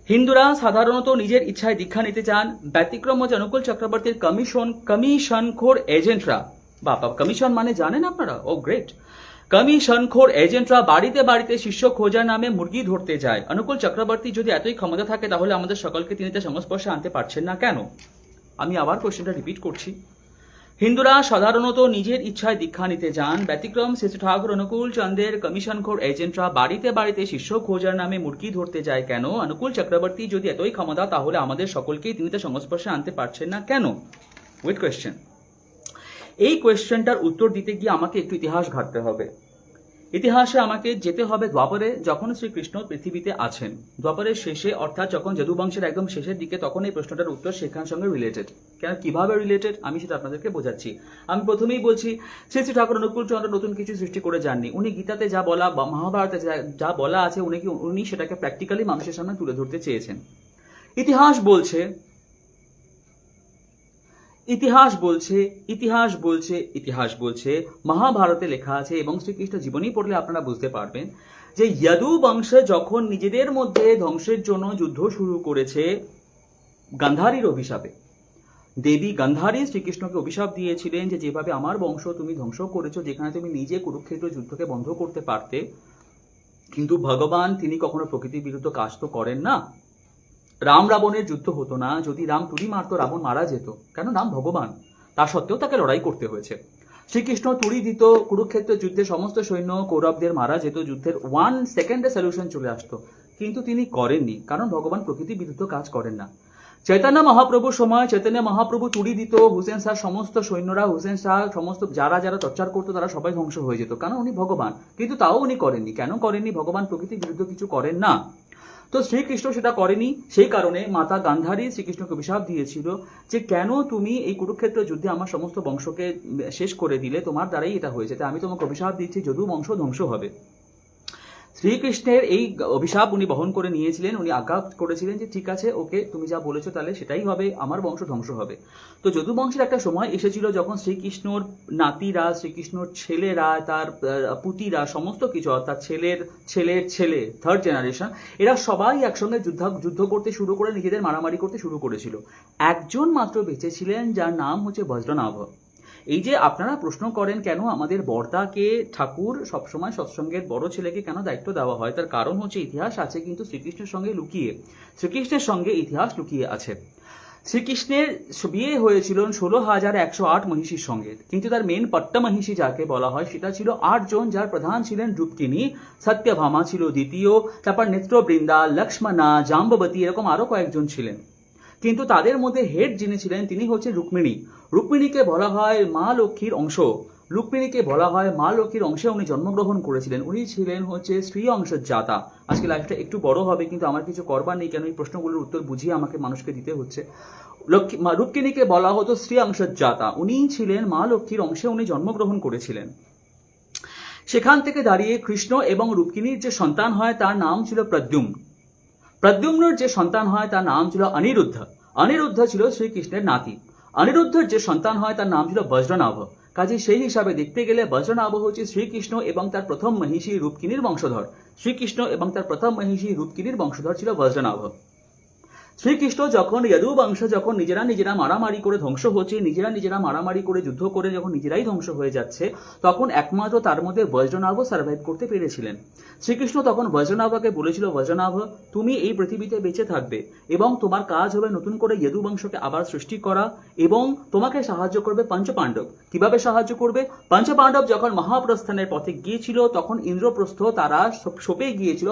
হিন্দুরা সাধারণত নিজের ইচ্ছায় দীক্ষা নিতে চান, ব্যতিক্রম হচ্ছে অনুকূল চক্রবর্তীর কমিশনখোর এজেন্টরা। বাবা, কমিশন মানে জানেন আপনারা? ও গ্রেট। কমিশনখোর এজেন্টরা বাড়িতে বাড়িতে শিষ্য খোঁজার নামে মুরগি ধরতে যায়। অনুকূল চক্রবর্তী যদি এতই ক্ষমতা থাকে তাহলে আমাদের সকলকে তিনি তার সংস্পর্শে আনতে পারছেন না কেন? আমি আবার কোশ্চেনটা রিপিট করছি। হিন্দুরা সাধারণত নিজের ইচ্ছায় দীক্ষা নিতে যান, ব্যতিক্রম শ্রী ঠাকুর অনুকূল চন্দ্রের কমিশনখোর এজেন্টরা বাড়িতে বাড়িতে শিষ্য খোঁজার নামে মুরগি ধরতে যায় কেন? অনুকূল চক্রবর্তী যদি এতই ক্ষমতা তাহলে আমাদের সকলকেই তিনি তার সংস্পর্শে আনতে পারছেন না কেন? Wait question. এই কোয়েশ্চেনটার উত্তর দিতে গিয়ে আমাকে একটু ইতিহাস ঘাটতে হবে। ইতিহাসে আমাকে যেতে হবে দ্বাপরে, যখন শ্রীকৃষ্ণ পৃথিবীতে আছেন। দ্বাপরের শেষে, অর্থাৎ যখন যদুবংশের একদম শেষের দিকে, তখন এই প্রশ্নটার উত্তর সেখানের সঙ্গে রিলেটেড। কেন, কিভাবে রিলেটেড আমি সেটা আপনাদেরকে বোঝাচ্ছি। আমি প্রথমেই বলছি, শ্রী শ্রী ঠাকুর অনুকূল চন্দ্র নতুন কিছু সৃষ্টি করে যাননি। উনি গীতাতে যা বলা বা মহাভারতে যা বলা আছে উনি সেটাকে প্র্যাকটিক্যালি মানুষের সামনে তুলে ধরতে চেয়েছেন। ইতিহাস বলছে মহাভারতে লেখা আছে, এবং শ্রীকৃষ্ণ জীবনী পড়লে আপনারা বুঝতে পারবেন যে যদু বংশ যখন নিজেদের মধ্যে ধ্বংসের জন্য যুদ্ধ শুরু করেছে গান্ধারীর অভিশাপে, দেবী গান্ধারী শ্রীকৃষ্ণকে অভিশাপ দিয়েছিলেন যে যেভাবে আমার বংশ তুমি ধ্বংস করেছো, যেখানে তুমি নিজে কুরুক্ষেত্র যুদ্ধকে বন্ধ করতে পারতে, কিন্তু ভগবান তিনি কখনো প্রকৃতির বিরুদ্ধ কাজ তো করেন না। রাম রাবণের যুদ্ধ হতো না যদি রাম তুড়ি মারতো, রাবণ মারা যেত। কেন? রাম ভগবান, তা সত্ত্বেও তাকে লড়াই করতে হয়েছে। শ্রীকৃষ্ণ তুড়ি দিত, কুরুক্ষেত্রের যুদ্ধে সমস্ত সৈন্য কৌরবদের মারা যেত, যুদ্ধের 1 সেকেন্ডে সলিউশন চলে আসতো, কিন্তু তিনি করেননি, কারণ ভগবান প্রকৃতির বিরুদ্ধ কাজ করেন না। চৈতন্য মহাপ্রভুর সময় চৈতন্য মহাপ্রভু তুড়ি দিত, হুসেন শাহ সমস্ত সৈন্যরা, হুসেন শাহ সমস্ত যারা টর্চার করতো তারা সবাই ধ্বংস হয়ে যেত, কারণ উনি ভগবান। কিন্তু তাও উনি করেননি। কেন করেননি? ভগবান প্রকৃতির বিরুদ্ধে কিছু করেন না। তো শ্রীকৃষ্ণ সেটা করেনি। সেই কারণে মাতা গান্ধারী শ্রীকৃষ্ণকে অভিশাপ দিয়েছিল যে কেন তুমি এই কুরুক্ষেত্র যুদ্ধে আমার সমস্ত বংশকে শেষ করে দিলে, তোমার দ্বারাই এটা হয়েছে, তাই আমি তোমাকে অভিশাপ দিচ্ছি, যদু বংশ ধ্বংস হবে। শ্রীকৃষ্ণের এই অভিশাপ উনি বহন করে নিয়েছিলেন। উনি আজ্ঞা করেছিলেন যে ঠিক আছে, ওকে, তুমি যা বলেছো তাহলে সেটাই হবে, আমার বংশ ধ্বংস হবে। তো যদু বংশের একটা সময় এসেছিল যখন শ্রীকৃষ্ণর নাতিরা, শ্রীকৃষ্ণর ছেলেরা, তার পুতিরা, সমস্ত কিছু, অর্থাৎ ছেলের ছেলের ছেলে, 3rd জেনারেশন, এরা সবাই একসঙ্গে যুদ্ধ করতে শুরু করে নিজেদের মারামারি করতে শুরু করেছিল। একজন মাত্র বেঁচে ছিলেন, যার নাম হচ্ছে বজ্রনাভ। এই যে আপনারা প্রশ্ন করেন কেন আমাদের বর্দাকে ঠাকুর সবসময় সৎসঙ্গের বড় ছেলেকে কেন দায়িত্ব দেওয়া হয়, তার কারণ হচ্ছে ইতিহাস আছে, কিন্তু শ্রীকৃষ্ণের সঙ্গে ইতিহাস লুকিয়ে আছে। শ্রীকৃষ্ণের বিয়ে হয়েছিল 16,108 মহিষীর সঙ্গে, কিন্তু তার মেন পট্টা মহিষী যাকে বলা হয় সেটা ছিল 8 জন, যার প্রধান ছিলেন রূপকিনী, সত্যভামা ছিল দ্বিতীয়, তারপর নেত্রবৃন্দা, লক্ষ্মণা, জাম্ববতী, এরকম আরো কয়েকজন ছিলেন। কিন্তু তাদের মধ্যে হেড যিনি ছিলেন তিনি হচ্ছে রুক্মিণী। রুক্মিণীকে বলা হয় মা লক্ষ্মীর অংশে উনি জন্মগ্রহণ করেছিলেন। উনি ছিলেন হচ্ছে স্ত্রী অংশের জাতা। আজকে লাইফটা একটু বড় হবে, কিন্তু আমার কিছু করবার নেই, কেন এই প্রশ্নগুলোর উত্তর বুঝিয়ে আমাকে মানুষকে দিতে হচ্ছে। রুক্মিণীকে বলা হতো স্ত্রী অংশের জাতা। উনি ছিলেন মা লক্ষ্মীর অংশে উনি জন্মগ্রহণ করেছিলেন। সেখান থেকে দাঁড়িয়ে কৃষ্ণ এবং রুক্মিণীর যে সন্তান হয় তার নাম ছিল প্রদ্যুম্ন। প্রদ্যুম্নের যে সন্তান হয় তার নাম ছিল অনিরুদ্ধ। অনিরুদ্ধ ছিল শ্রীকৃষ্ণের নাতি। অনিরুদ্ধের যে সন্তান হয় তার নাম ছিল বজ্রনাভ। কাজে সেই হিসাবে দেখতে গেলে বজ্রনাভ হচ্ছে শ্রীকৃষ্ণ এবং তার প্রথম মহিষী রূপকিনীর বংশধর। শ্রীকৃষ্ণ এবং তার প্রথম মহিষী রূপকিনীর বংশধর ছিল বজ্রনাভ। শ্রীকৃষ্ণ যখন যদু বংশ যখন নিজেরা মারামারি করে ধ্বংস হচ্ছে, নিজেরা মারামারি করে যুদ্ধ করে যখন নিজেরাই ধ্বংস হয়ে যাচ্ছে, তখন একমাত্র তার মধ্যে বজ্রনাভ সার্ভাইভ করতে পেরেছিলেন। শ্রীকৃষ্ণ তখন বজ্রনাভকে বলেছিল, বজ্রনাভ, তুমি এই পৃথিবীতে বেঁচে থাকবে এবং তোমার কাজ হবে নতুন করে যদু বংশকে আবার সৃষ্টি করা, এবং তোমাকে সাহায্য করবে পঞ্চপাণ্ডব। কিভাবে সাহায্য করবে? পঞ্চপাণ্ডব যখন মহাপ্রস্থানের পথে গিয়েছিল তখন ইন্দ্রপ্রস্থ তারা সঁপে গিয়েছিল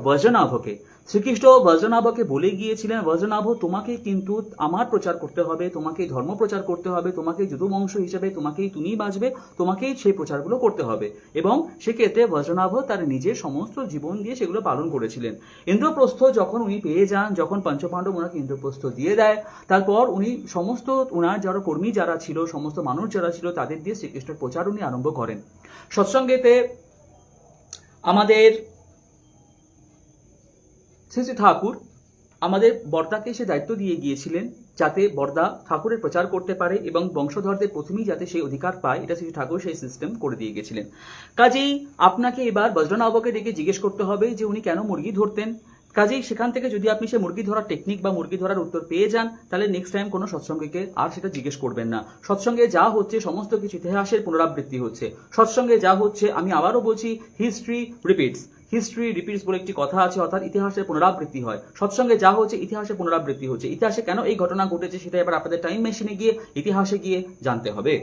বজ্রনাভকে। শ্রীকৃষ্ণ বজ্রনাভকে বলে গিয়েছিলেন, বজ্রনাভ, তোমাকে কিন্তু আমার প্রচার করতে হবে, তোমাকে ধর্ম প্রচার করতে হবে, তোমাকে যদুবংশ হিসেবে তুমিই বাঁচবে, তোমাকেই সেই প্রচারগুলো করতে হবে। এবং সেক্ষেত্রে বজ্রনাভ তার নিজের সমস্ত জীবন দিয়ে সেগুলো পালন করেছিলেন। ইন্দ্রপ্রস্থ যখন উনি পেয়ে যান, যখন পঞ্চপাণ্ডব ওনাকে ইন্দ্রপ্রস্থ দিয়ে দেয়, তারপর উনি সমস্ত ওনার যারা কর্মী যারা ছিল, সমস্ত মানুষ যারা ছিল, তাদের দিয়ে শ্রীকৃষ্ণের প্রচার উনি আরম্ভ করেন। সৎসঙ্গেতে আমাদের শ্রী ঠাকুর আমাদের বর্দাকে সে দায়িত্ব দিয়ে গিয়েছিলেন যাতে বর্দা ঠাকুরের প্রচার করতে পারে এবং বংশধরদের প্রথমেই যাতে সেই অধিকার পায়, এটা শ্রী ঠাকুর সেই সিস্টেম করে দিয়ে গেছিলেন। কাজেই আপনাকে এবার বজ্রনাভকে ডেকে জিজ্ঞেস করতে হবে যে উনি কেন মুরগি ধরতেন। কাজেই সেখান থেকে যদি আপনি সে মুরগি ধরার টেকনিক বা মুরগি ধরার উত্তর পেয়ে যান, তাহলে নেক্সট টাইম কোনো সৎসঙ্গীকে আর সেটা জিজ্ঞেস করবেন না। সৎসঙ্গে যা হচ্ছে সমস্ত কিছু ইতিহাসের পুনরাবৃত্তি হচ্ছে। সৎসঙ্গে যা হচ্ছে, আমি আবারও বলছি, হিস্ট্রি রিপিটস বলে একটি কথা আছে, অর্থাৎ ইতিহাসের পুনরাবৃত্তি হয়। সৎসঙ্গে যা হচ্ছে ইতিহাসের পুনরাবৃত্তি হচ্ছে। ইতিহাসে কেন এই ঘটনা ঘটেছে সেটা এবার আপনাদের টাইম মেশিনে গিয়ে ইতিহাসে গিয়ে জানতে হবে।